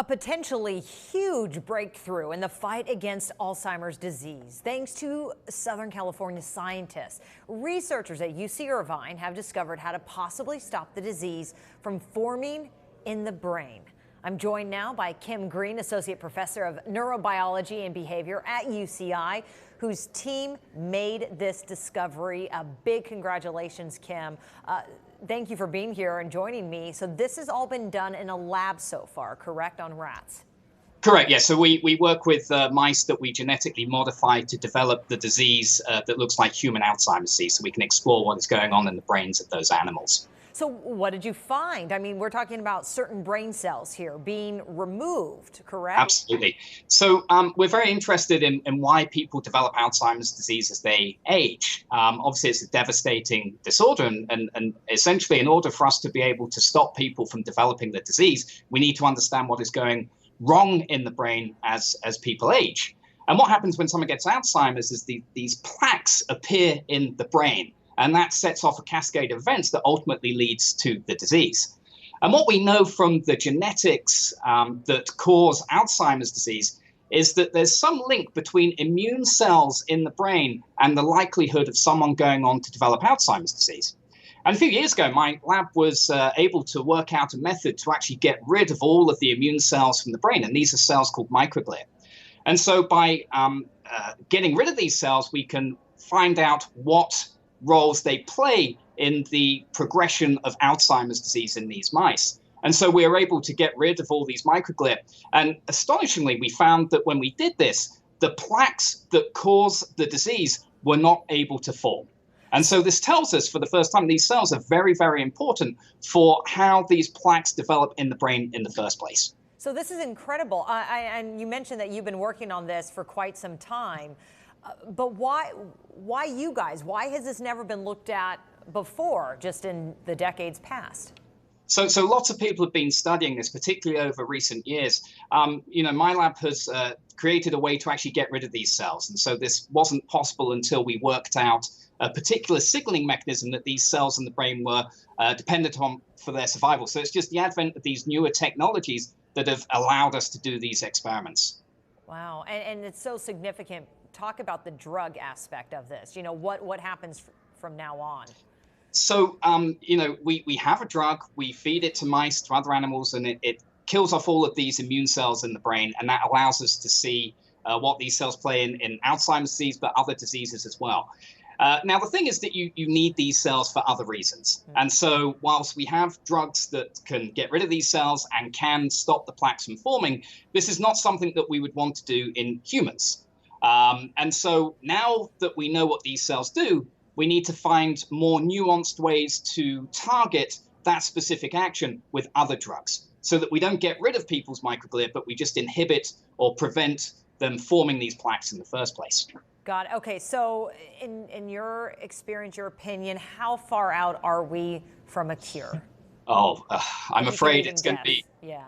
A potentially huge breakthrough in the fight against Alzheimer's disease, thanks to Southern California scientists. Researchers at UC Irvine have discovered how to possibly stop the disease from forming in the brain. I'm joined now by Kim Green, Associate Professor of Neurobiology and Behavior at UCI, whose team made this discovery. A big congratulations, Kim. Thank you for being here and joining me. So this has all been done in a lab so far, correct, on rats? Correct, yes. So we work with mice that we genetically modified to develop the disease that looks like human Alzheimer's disease, so we can explore what is going on in the brains of those animals. So what did you find? I mean, we're talking about certain brain cells here being removed, correct? Absolutely. So we're very interested in why people develop Alzheimer's disease as they age. Obviously, it's a devastating disorder, and essentially, in order for us to be able to stop people from developing the disease, we need to understand what is going wrong in the brain as people age. And what happens when someone gets Alzheimer's is these plaques appear in the brain. And that sets off a cascade of events that ultimately leads to the disease. And what we know from the genetics that cause Alzheimer's disease is that there's some link between immune cells in the brain and the likelihood of someone going on to develop Alzheimer's disease. And a few years ago, my lab was able to work out a method to actually get rid of all of the immune cells from the brain. And these are cells called microglia. And so by getting rid of these cells, we can find out what roles they play in the progression of Alzheimer's disease in these mice. And so we were able to get rid of all these microglia. And astonishingly, we found that when we did this, the plaques that cause the disease were not able to form. And so this tells us for the first time these cells are very, very important for how these plaques develop in the brain in the first place. So this is incredible. And you mentioned that you've been working on this for quite some time. But why you guys? Why has this never been looked at before, just in the decades past? So lots of people have been studying this, particularly over recent years. My lab has created a way to actually get rid of these cells. And so this wasn't possible until we worked out a particular signaling mechanism that these cells in the brain were dependent on for their survival. So it's just the advent of these newer technologies that have allowed us to do these experiments. Wow, and it's so significant. Talk about the drug aspect of this. You know, what happens from now on? So, we have a drug, we feed it to mice, to other animals, and it kills off all of these immune cells in the brain. And that allows us to see what these cells play in Alzheimer's disease, but other diseases as well. Now, the thing is that you need these cells for other reasons. Mm-hmm. And so whilst we have drugs that can get rid of these cells and can stop the plaques from forming, this is not something that we would want to do in humans. And so now that we know what these cells do, we need to find more nuanced ways to target that specific action with other drugs so that we don't get rid of people's microglia, but we just inhibit or prevent them forming these plaques in the first place. Got it. Okay, so in your experience, your opinion, how far out are we from a cure? I'm afraid it's going to be, yeah.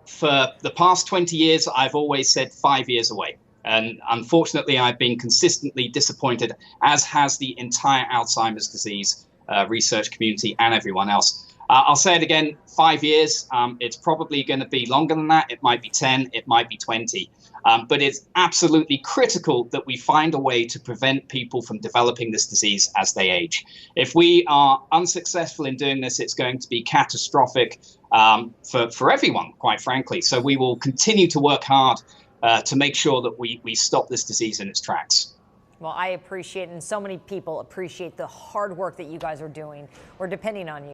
For the past 20 years, I've always said 5 years away. And unfortunately, I've been consistently disappointed, as has the entire Alzheimer's disease research community and everyone else. I'll say it again, 5 years. It's probably going to be longer than that. It might be 10, it might be 20. But it's absolutely critical that we find a way to prevent people from developing this disease as they age. If we are unsuccessful in doing this, it's going to be catastrophic for everyone, quite frankly. So we will continue to work hard to make sure that we stop this disease in its tracks. Well, I appreciate it, and so many people appreciate the hard work that you guys are doing. We're depending on you.